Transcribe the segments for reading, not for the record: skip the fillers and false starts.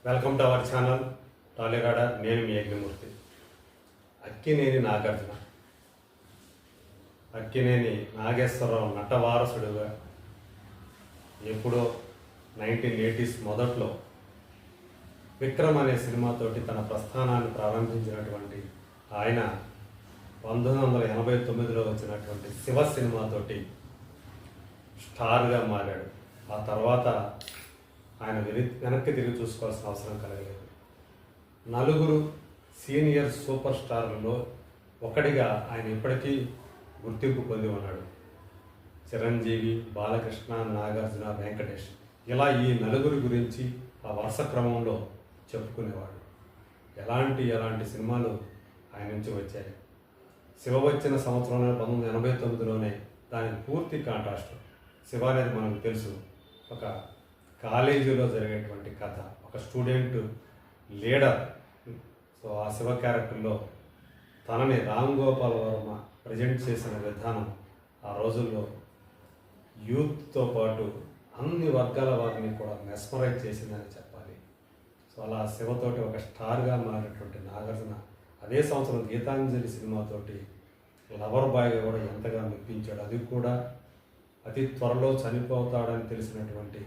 Welcome to our channel టాలీగాడ. నేను మీ యజ్ఞమూర్తి. అక్కినేని నాగార్జున, అక్కినేని నాగేశ్వరరావు నటవారసుడుగా ఎప్పుడో 1980s మొదట్లో విక్రమ్ అనే సినిమాతోటి తన ప్రస్థానాన్ని ప్రారంభించినటువంటి ఆయన 1989లో వచ్చినటువంటి శివ సినిమాతోటి స్టార్గా మారాడు. ఆ తర్వాత ఆయన వెనక్కి తిరిగి చూసుకోవాల్సిన అవసరం కలగలేదు. నలుగురు సీనియర్ సూపర్ స్టార్లలో ఒకటిగా ఆయన ఇప్పటికీ గుర్తింపు పొంది ఉన్నాడు. చిరంజీవి, బాలకృష్ణ, నాగార్జున, వెంకటేష్, ఇలా ఈ నలుగురి గురించి ఆ వరుస క్రమంలో చెప్పుకునేవాడు. ఎలాంటి సినిమాలు ఆయన నుంచి వచ్చాయి. శివ వచ్చిన సంవత్సరంలో 1989లోనే దానికి పూర్తి కాంట్రాస్ట్. శివ అనేది మనకు తెలుసు, ఒక కాలేజీలో జరిగేటువంటి కథ, ఒక స్టూడెంట్ లీడర్. సో ఆ శివ క్యారెక్టర్లో తనని రామ్ గోపాల్ వర్మ ప్రజెంట్ చేసిన విధానం ఆ రోజుల్లో యూత్తో పాటు అన్ని వర్గాల వారిని కూడా మెస్మరైజ్ చేసిందని చెప్పాలి. సో అలా శివతోటి ఒక స్టార్గా మారినటువంటి నాగార్జున అదే సంవత్సరం గీతాంజలి సినిమాతోటి లవర్ బాయ్గా కూడా ఎంతగా మెప్పించాడు. అది కూడా అతి త్వరలో చనిపోతాడని తెలిసినటువంటి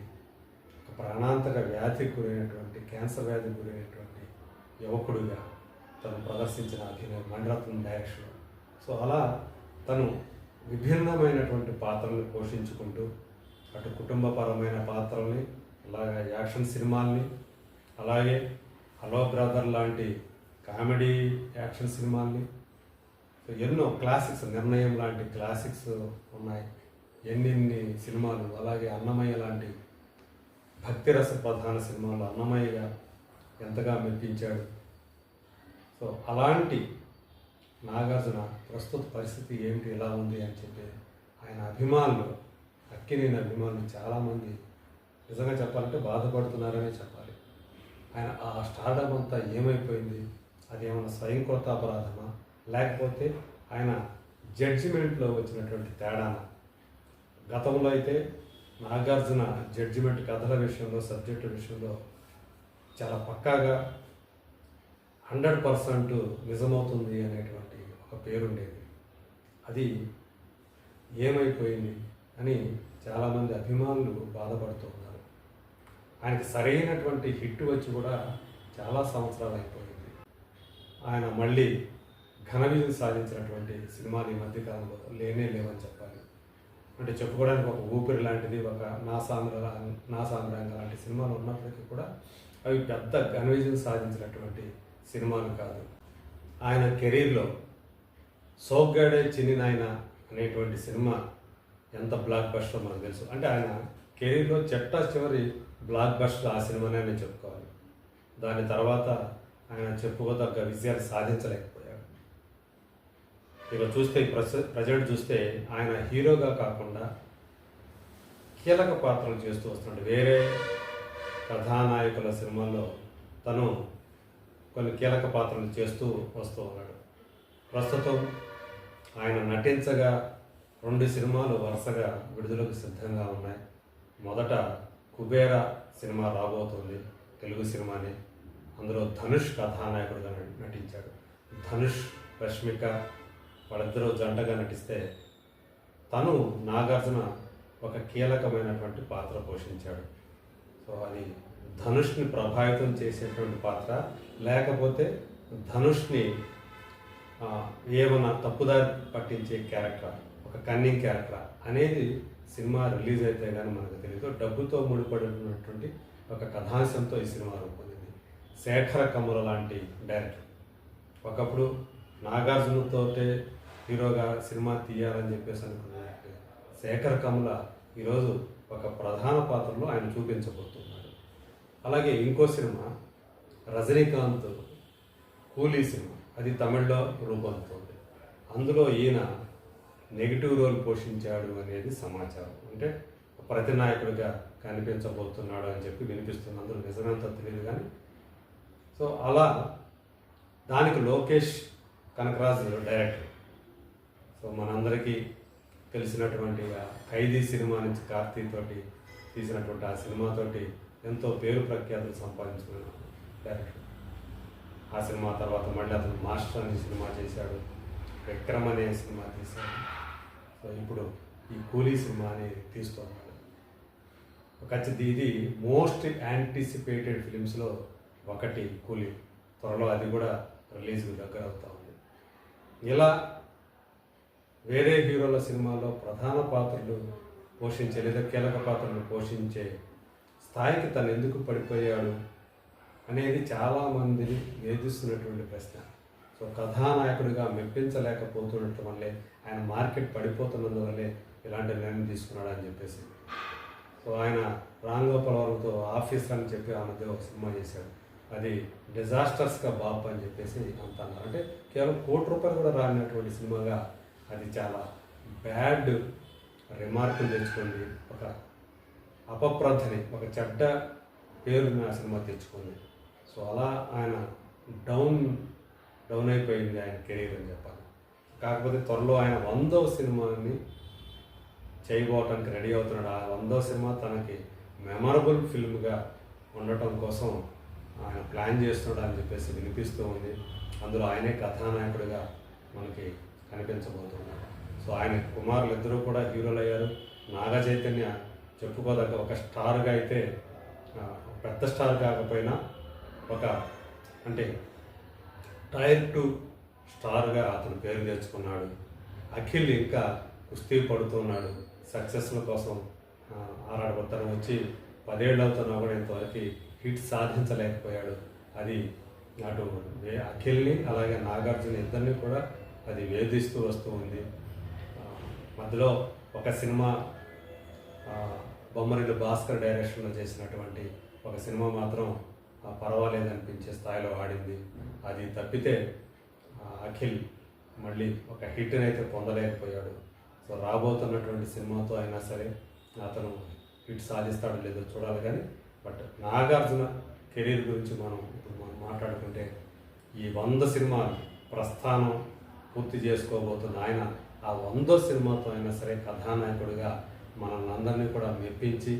ప్రాణాంతక వ్యాధికి గురైనటువంటి, క్యాన్సర్ వ్యాధికి గురైనటువంటి యువకుడిగా తను ప్రదర్శించిన అభినయం, మణిరత్నం డైరెక్షన్. సో అలా తను విభిన్నమైనటువంటి పాత్రలను పోషించుకుంటూ అటు కుటుంబపరమైన పాత్రల్ని, అలాగే యాక్షన్ సినిమాల్ని, అలాగే హలో బ్రదర్ లాంటి కామెడీ యాక్షన్ సినిమాల్ని, సో ఎన్నో క్లాసిక్స్, నిర్ణయం లాంటి క్లాసిక్స్ ఉన్నాయి, ఎన్నెన్ని సినిమాలు. అలాగే అన్నమయ్య లాంటి భక్తిరస ప్రధాన సినిమాలు అన్నమయ్యగా ఎంతగా మెప్పించాడు. సో అలాంటి నాగార్జున ప్రస్తుత పరిస్థితి ఏమిటి, ఎలా ఉంది అని చెప్పి ఆయన అభిమానులు, అక్కినేని అభిమానులు చాలామంది నిజంగా చెప్పాలంటే బాధపడుతున్నారనే చెప్పాలి. ఆయన ఆ స్టార్డమ్ అంతా ఏమైపోయింది, అది ఏమైనా స్వయంకృత అపరాధమా, లేకపోతే ఆయన జడ్జిమెంట్లో వచ్చినటువంటి తేడానా? గతంలో అయితే నాగార్జున జడ్జిమెంట్ కథల విషయంలో, సబ్జెక్టు విషయంలో చాలా పక్కాగా 100% నిజమవుతుంది అనేటువంటి ఒక పేరుండేది. అది ఏమైపోయింది అని చాలామంది అభిమానులు బాధపడుతూ ఉన్నారు. ఆయనకి సరైనటువంటి హిట్ వచ్చి కూడా చాలా సంవత్సరాలు అయిపోయింది. ఆయన మళ్ళీ ఘన విజయం సాధించినటువంటి సినిమాలు ఈ మధ్యకాలంలో లేవని చెప్పాలి. అంటే చెప్పుకోవడానికి ఒక ఊపిరి లాంటిది, ఒక నా సామ్రాంగ లాంటి సినిమాలు ఉన్నప్పటికీ కూడా అవి పెద్ద ఘన విజయం సాధించినటువంటి సినిమాలు కాదు. ఆయన కెరీర్లో సోగ్గాడే చిన్ని నాయన అనేటువంటి సినిమా ఎంత బ్లాక్ బస్టర్ మనకు తెలుసు. అంటే ఆయన కెరీర్లో చివరి బ్లాక్ బస్టర్ ఆ సినిమానే నేను చెప్పుకోవాలి. దాని తర్వాత ఆయన చెప్పుకోదగ్గ విజయాలు సాధించలేకపోయాడు. ఇక చూస్తే ప్రజెంట్ చూస్తే ఆయన హీరోగా కాకుండా కీలక పాత్రలు చేస్తూ వస్తున్నాడు. వేరే కథానాయకుల సినిమాల్లో తను కొన్ని కీలక పాత్రలు చేస్తూ వస్తూ ఉన్నాడు. ప్రస్తుతం ఆయన నటించగా 2 సినిమాలు వరుసగా విడుదలకు సిద్ధంగా ఉన్నాయి. మొదట కుబేరా సినిమా రాబోతుంది, తెలుగు సినిమాని. అందులో ధనుష్ కథానాయకుడిగా నటించాడు. ధనుష్, రష్మిక వాళ్ళిద్దరూ జంటగా నటిస్తే తను నాగార్జున ఒక కీలకమైనటువంటి పాత్ర పోషించాడు. సో అది ధనుష్ని ప్రభావితం చేసేటువంటి పాత్ర, లేకపోతే ధనుష్ని ఏమైనా తప్పుదారి పట్టించే క్యారెక్టర్, ఒక కన్నింగ్ క్యారెక్టర్ అనేది సినిమా రిలీజ్ అయితే కానీ మనకు తెలియదు. డబ్బుతో ముడిపడినటువంటి ఒక కథాంశంతో ఈ సినిమా రూపొందింది. శేఖర కమ్ముల లాంటి డైరెక్టర్ ఒకప్పుడు నాగార్జునతోటే హీరోగా సినిమా తీయాలని చెప్పేసి అనుకున్నట్టు శేఖర్ కమ్ముల ఈరోజు ఒక ప్రధాన పాత్రలో ఆయన చూపించబోతున్నాడు. అలాగే ఇంకో సినిమా రజనీకాంత్ కూలీ సినిమా, అది తమిళ్లో రూపొందుతుంది. అందులో ఈయన నెగిటివ్ రోల్ పోషించాడు అనేది సమాచారం. అంటే ప్రతినాయకుడిగా కనిపించబోతున్నాడు అని చెప్పి వినిపిస్తుంది. అందులో నిజమంతా తెలియదు కానీ. సో అలా దానికి లోకేష్ కనకరాజ్ డైరెక్టర్. సో మనందరికీ తెలిసినటువంటి ఖైదీ సినిమా నుంచి కార్తీ తోటి తీసినటువంటి ఆ సినిమాతోటి ఎంతో పేరు ప్రఖ్యాతులు సంపాదించుకున్న డైరెక్టర్. ఆ సినిమా తర్వాత మళ్ళీ అతను మాస్టర్ అనే సినిమా చేశాడు, విక్రమ్ అనే సినిమా తీశాడు. సో ఇప్పుడు ఈ కూలీ సినిమా అని తీస్తున్నాడు. ఖచ్చితంగా ఇది మోస్ట్ యాంటిసిపేటెడ్ ఫిలిమ్స్లో ఒకటి కూలీ. త్వరలో అది కూడా రిలీజ్కి దగ్గర అవుతా ఉంది. ఇలా వేరే హీరోల సినిమాలో ప్రధాన పాత్రలు పోషించే లేదా కీలక పాత్రలు పోషించే స్థాయికి తను ఎందుకు పడిపోయాడు అనేది చాలామందిని వేధిస్తున్నటువంటి ప్రశ్న. సో కథానాయకుడిగా మెప్పించలేకపోతున్నట్టు వల్లే ఆయన మార్కెట్ పడిపోతున్నందువల్లే ఇలాంటి నిర్ణయం తీసుకున్నాడు అని చెప్పేసి. సో ఆయన రామ్ గోపాల్ వర్మతో ఆఫీసర్ అని చెప్పి ఆ మధ్య ఒక సినిమా చేశాడు. అది డిజాస్టర్స్గా బాబు అని చెప్పేసి అంత అన్నారు. అంటే కేవలం ₹1 కూడా రానటువంటి సినిమాగా అది చాలా బ్యాడ్ రిమార్కులు తెచ్చుకుంది, ఒక అపప్రథని, ఒక చెడ్డ పేరుని ఆ సినిమా తెచ్చుకుంది. సో అలా ఆయన డౌన్ అయిపోయింది ఆయన కెరీర్ అని చెప్పాలి. కాకపోతే త్వరలో ఆయన 100వ సినిమాని చేయబోవటానికి రెడీ అవుతున్నాడు. ఆ 100వ సినిమా తనకి మెమరబుల్ ఫిల్మ్గా ఉండటం కోసం ఆయన ప్లాన్ చేస్తున్నాడు అని చెప్పేసి వినిపిస్తూ ఉంది. అందులో ఆయనే కథానాయకుడిగా మనకి కనిపించబోతున్నాడు. సో ఆయన కుమారులు ఇద్దరూ కూడా హీరోలు అయ్యారు. నాగ చైతన్య చెప్పుకోదగ్గ ఒక స్టార్గా అయితే, పెద్ద స్టార్ కాకపోయినా ఒక అంటే టైర్ 2 స్టార్గా అతను పేరు తెచ్చుకున్నాడు. అఖిల్ ఇంకా కుస్తీ పడుతున్నాడు సక్సెస్ల కోసం. ఆరాడబోతాను వచ్చి 10 ఏళ్ళు అవుతున్నా కూడా ఇంతవరకు హిట్ సాధించలేకపోయాడు. అది అటు అఖిల్ని అలాగే నాగార్జున ఇద్దరిని కూడా అది వేధిస్తూ వస్తూ ఉంది. మధ్యలో ఒక సినిమా బొమ్మరిల్లు భాస్కర్ డైరెక్షన్లో చేసినటువంటి ఒక సినిమా మాత్రం పర్వాలేదనిపించే స్థాయిలో ఆడింది. అది తప్పితే అఖిల్ మళ్ళీ ఒక హిట్ని అయితే పొందలేకపోయాడు. సో రాబోతున్నటువంటి సినిమాతో అయినా సరే అతను హిట్ సాధిస్తాడో లేదో చూడాలి. కానీ బట్ నాగార్జున కెరీర్ గురించి మనం మాట్లాడుకుంటే ఈ 100 సినిమాలు ప్రస్థానం పూర్తి చేసుకోబోతున్న ఆయన ఆ 100వ సినిమాతో అయినా సరే కథానాయకుడిగా మనల్ని అందరినీ కూడా మెప్పించి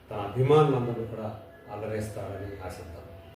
తన అభిమానులందరినీ కూడా అలరేస్తాడని ఆశిద్దాం.